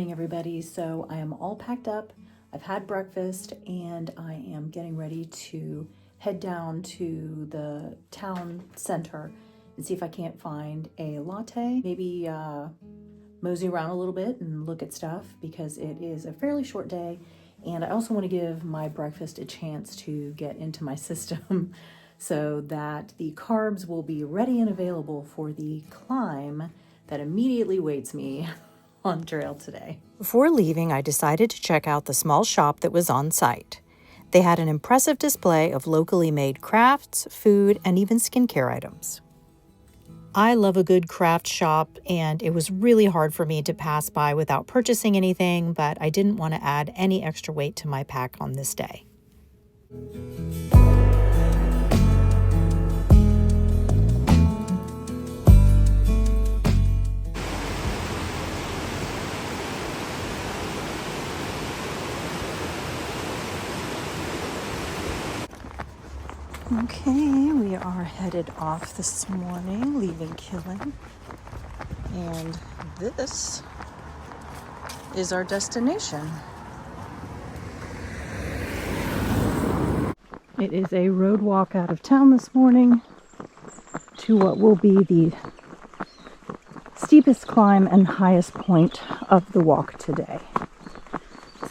morning, everybody. So I am all packed up. I've had breakfast and I am getting ready to head down to the town center and see if I can't find a latte. Maybe mosey around a little bit and look at stuff because it is a fairly short day. And I also want to give my breakfast a chance to get into my system so that the carbs will be ready and available for the climb that immediately waits me on trail today. Before leaving, I decided to check out the small shop that was on site. They had an impressive display of locally made crafts, food, and even skincare items. I love a good craft shop, and it was really hard for me to pass by without purchasing anything, but I didn't want to add any extra weight to my pack on this day. Okay, we are headed off this morning, leaving Killin, and this is our destination. It is a road walk out of town this morning to what will be the steepest climb and highest point of the walk today.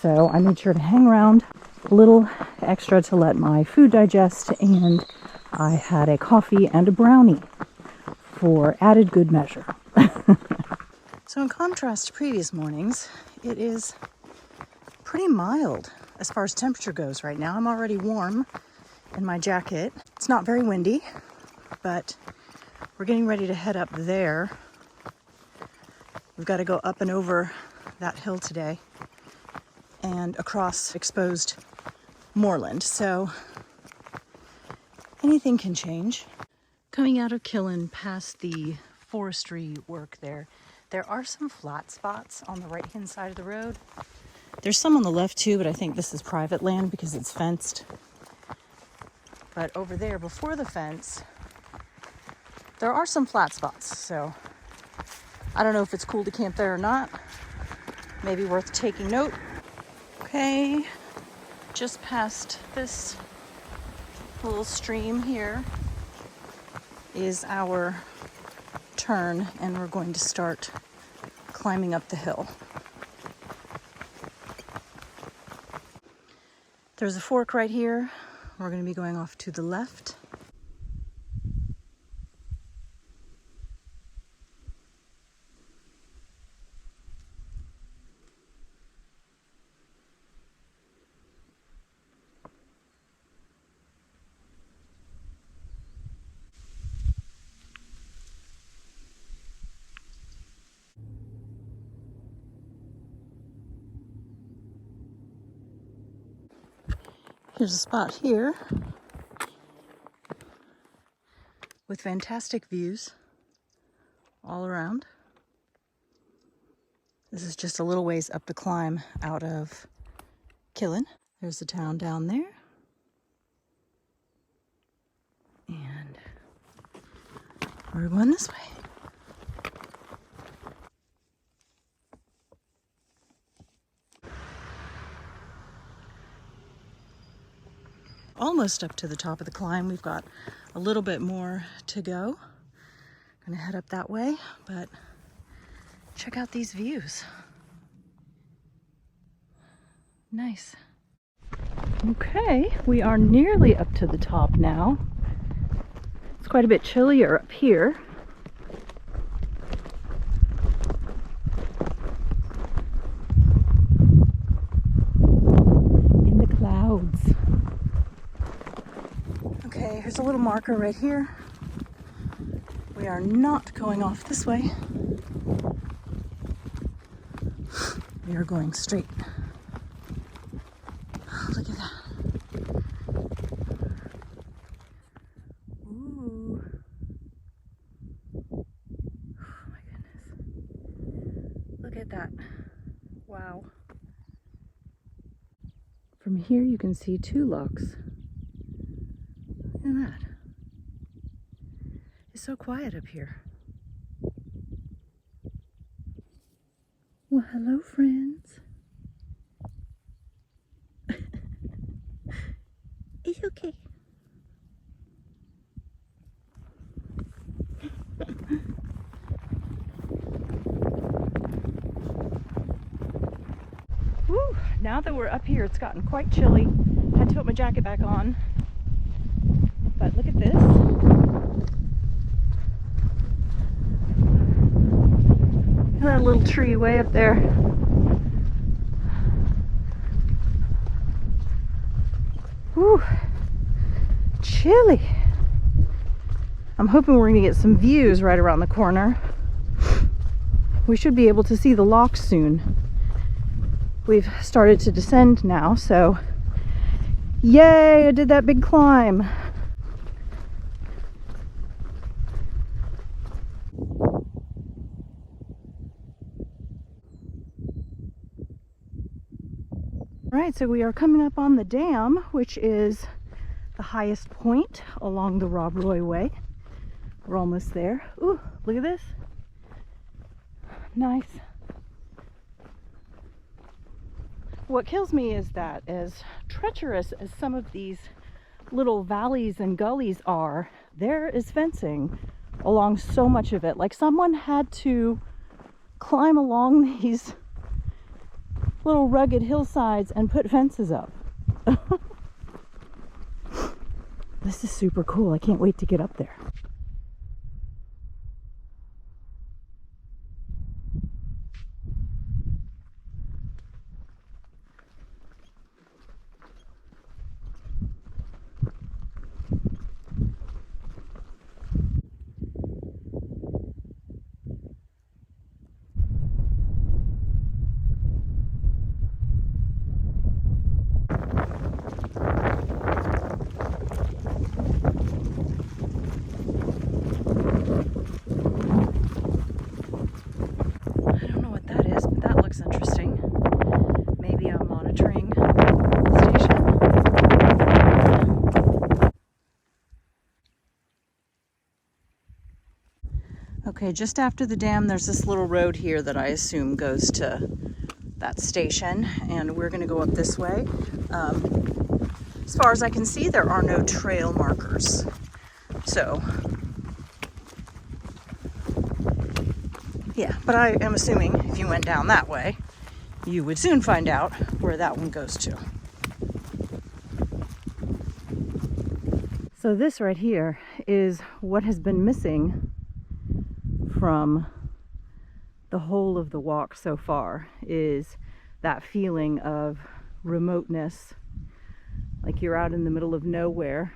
So I made sure to hang around a little extra to let my food digest, and I had a coffee and a brownie for added good measure. So in contrast to previous mornings, it is pretty mild as far as temperature goes right now. I'm already warm in my jacket. It's not very windy, but we're getting ready to head up there. We've got to go up and over that hill today and across exposed moorland, so anything can change. Coming out of Killin past the forestry work there are some flat spots on the right hand side of the road. There's some on the left too, but I think this is private land because it's fenced. But over there before the fence there are some flat spots, so I don't know if it's cool to camp there or not. Maybe worth taking note. Okay, just past this little stream here is our turn, and we're going to start climbing up the hill. There's a fork right here. We're going to be going off to the left. Here's a spot here with fantastic views all around. This is just a little ways up the climb out of Killin. There's the town down there. And we're going this way. Almost up to the top of the climb. We've got a little bit more to go. I'm gonna head up that way, but check out these views. Nice. Okay, we are nearly up to the top now. It's quite a bit chillier up here. In the clouds. Okay, here's a little marker right here. We are not going off this way. We are going straight. Look at that. Ooh. Oh my goodness. Look at that. Wow. From here you can see two locks. Look at that. It's so quiet up here. Well, hello, friends. It's okay. Woo! Now that we're up here, it's gotten quite chilly. Had to put my jacket back on. But look at this. Look at that little tree way up there. Woo! Chilly. I'm hoping we're going to get some views right around the corner. We should be able to see the loch soon. We've started to descend now, so yay, I did that big climb. All right, so we are coming up on the dam, which is the highest point along the Rob Roy Way. We're almost there. Ooh, look at this. Nice. What kills me is that as treacherous as some of these little valleys and gullies are, there is fencing along so much of it. Like someone had to climb along these little rugged hillsides and put fences up. This is super cool. I can't wait to get up there. Interesting. Maybe a monitoring station. Okay, just after the dam, there's this little road here that I assume goes to that station, and we're going to go up this way. As far as I can see, there are no trail markers. So, yeah, but I am assuming if you went down that way, you would soon find out where that one goes to. So this right here is what has been missing from the whole of the walk so far, is that feeling of remoteness, like you're out in the middle of nowhere.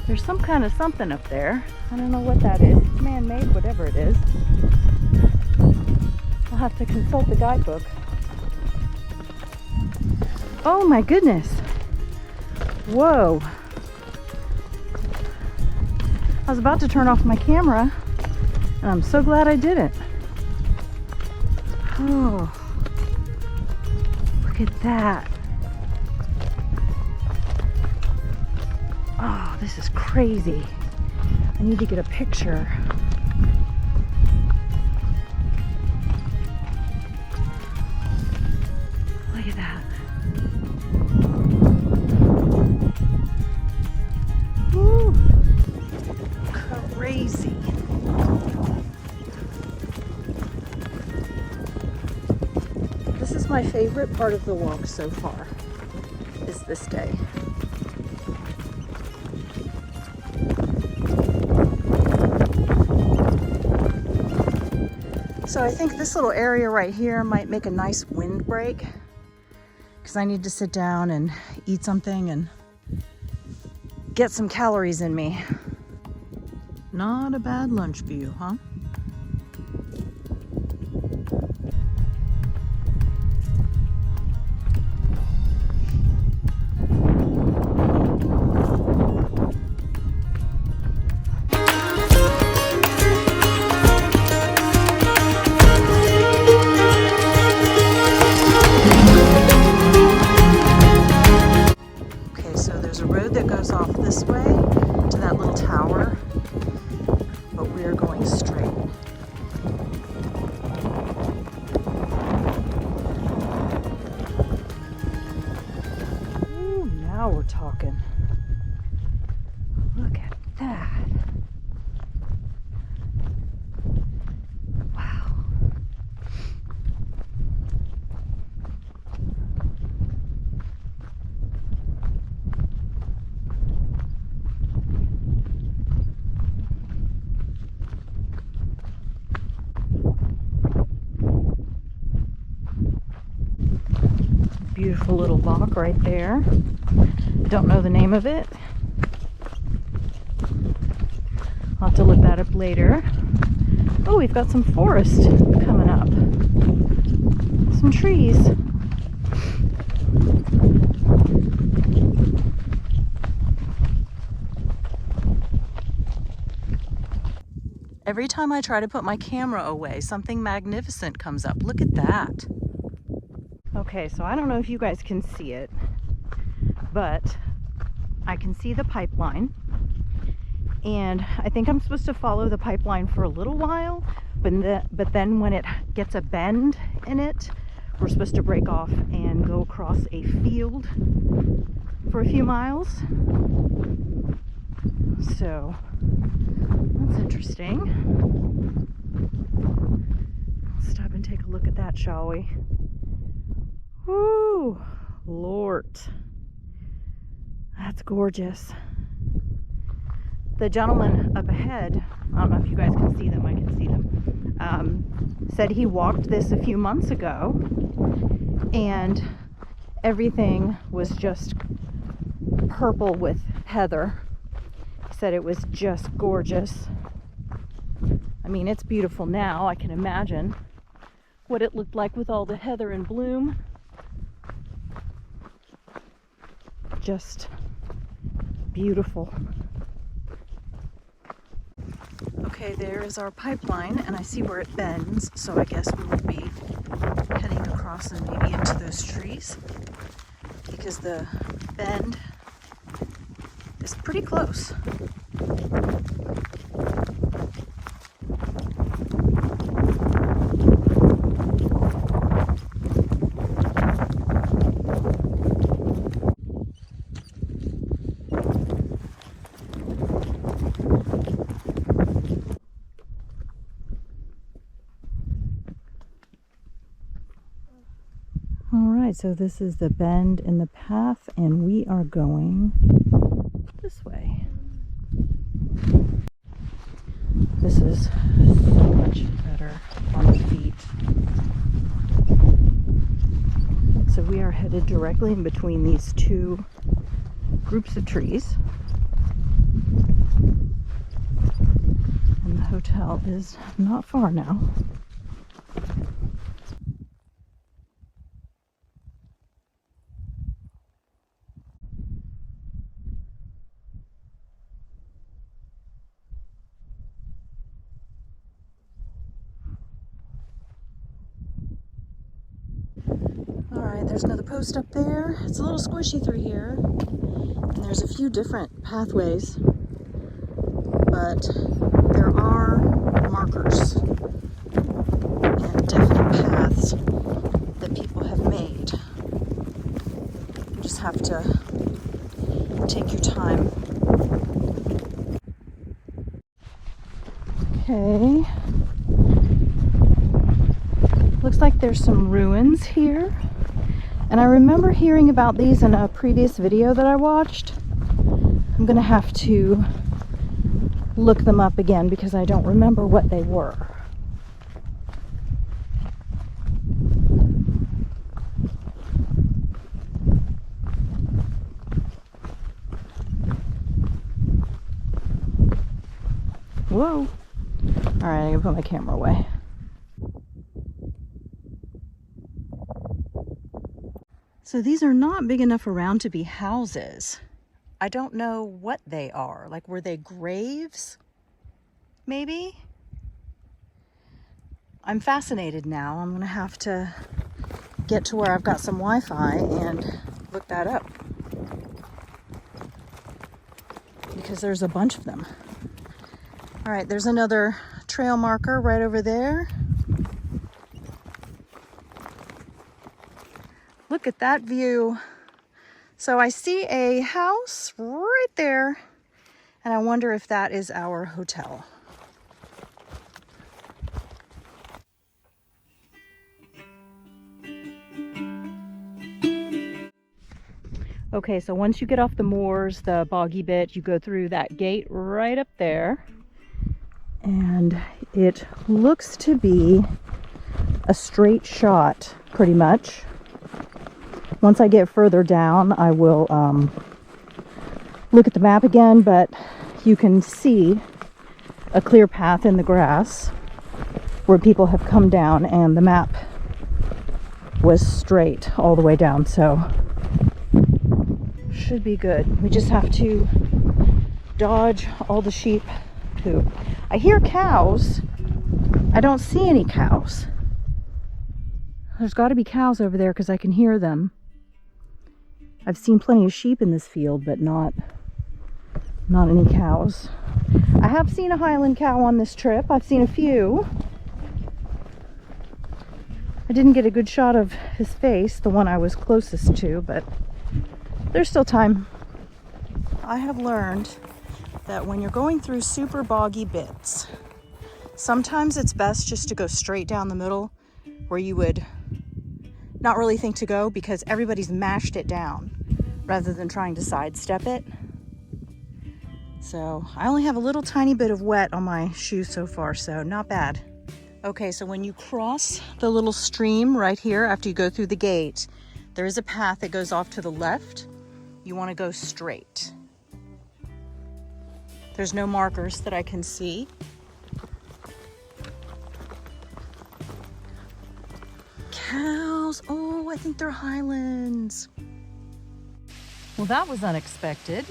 There's some kind of something up there. I don't know what that is. It's man-made, whatever it is. I'll have to consult the guidebook. Oh my goodness. Whoa. I was about to turn off my camera, and I'm so glad I didn't. Oh, look at that. Oh, this is crazy. I need to get a picture. Look at that. Woo. Crazy. This is my favorite part of the walk so far, is this day. So I think this little area right here might make a nice windbreak, because I need to sit down and eat something and get some calories in me. Not a bad lunch view, huh? That goes off this way to that little tower, but we're going straight. Ooh, now we're talking. Look at that. Wow. Beautiful little lock right there. Don't know the name of it. I'll have to look that up later. Oh, we've got some forest coming up. Some trees. Every time I try to put my camera away, something magnificent comes up. Look at that. Okay, so I don't know if you guys can see it, but I can see the pipeline, and I think I'm supposed to follow the pipeline for a little while, but then when it gets a bend in it, we're supposed to break off and go across a field for a few miles. So that's interesting. Let's stop and take a look at that, shall we? Woo, Lord, that's gorgeous. The gentleman up ahead, I don't know if you guys can see them, I can see them, said he walked this a few months ago and everything was just purple with heather. He said it was just gorgeous. I mean, it's beautiful now. I can imagine what it looked like with all the heather in bloom. Just beautiful. Okay, there is our pipeline, and I see where it bends, so I guess we will be heading across and maybe into those trees, because the bend is pretty close. So this is the bend in the path, and we are going this way. This is so much better on the feet. So we are headed directly in between these two groups of trees. And the hotel is not far now. Alright, there's another post up there. It's a little squishy through here. And there's a few different pathways. But there are markers and definite paths that people have made. You just have to take your time. Okay. Looks like there's some ruins here. And I remember hearing about these in a previous video that I watched. I'm gonna have to look them up again because I don't remember what they were. Whoa. All right, I'm gonna put my camera away. So these are not big enough around to be houses. I don't know what they are. Like, were they graves? Maybe? I'm fascinated now. I'm gonna have to get to where I've got some Wi-Fi and look that up. Because there's a bunch of them. All right, there's another trail marker right over there. Look at that view. So I see a house right there, and I wonder if that is our hotel. Okay, so once you get off the moors, the boggy bit, you go through that gate right up there. And it looks to be a straight shot, pretty much. Once I get further down, I will look at the map again, but you can see a clear path in the grass where people have come down, and the map was straight all the way down, so should be good. We just have to dodge all the sheep poop. I hear cows. I don't see any cows. There's got to be cows over there because I can hear them. I've seen plenty of sheep in this field, but not any cows. I have seen a Highland cow on this trip. I've seen a few. I didn't get a good shot of his face, the one I was closest to, but there's still time. I have learned that when you're going through super boggy bits, sometimes it's best just to go straight down the middle where you would not really think to go because everybody's mashed it down rather than trying to sidestep it. So I only have a little tiny bit of wet on my shoes so far, so not bad. Okay, so when you cross the little stream right here after you go through the gate, there is a path that goes off to the left. You want to go straight. There's no markers that I can see. Cows. Oh, I think they're Highlands. Well, that was unexpected.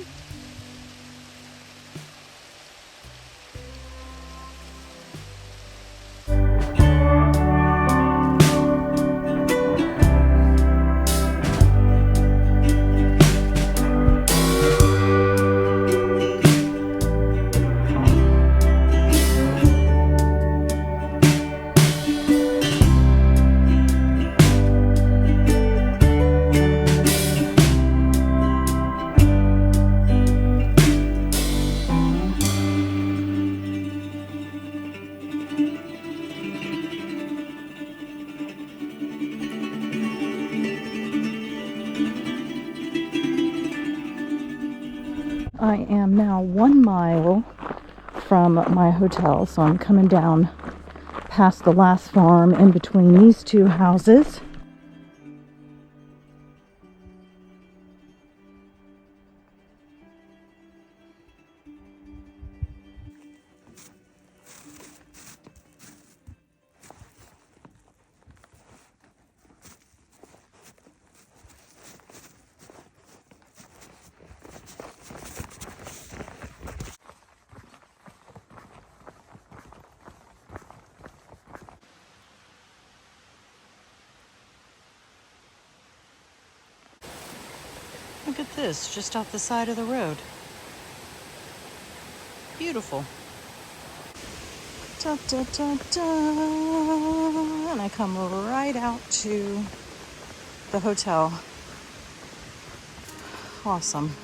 I am now 1 mile from my hotel, so I'm coming down past the last farm in between these two houses. Look at this, just off the side of the road. Beautiful. Da, da, da, da. And I come right out to the hotel. Awesome.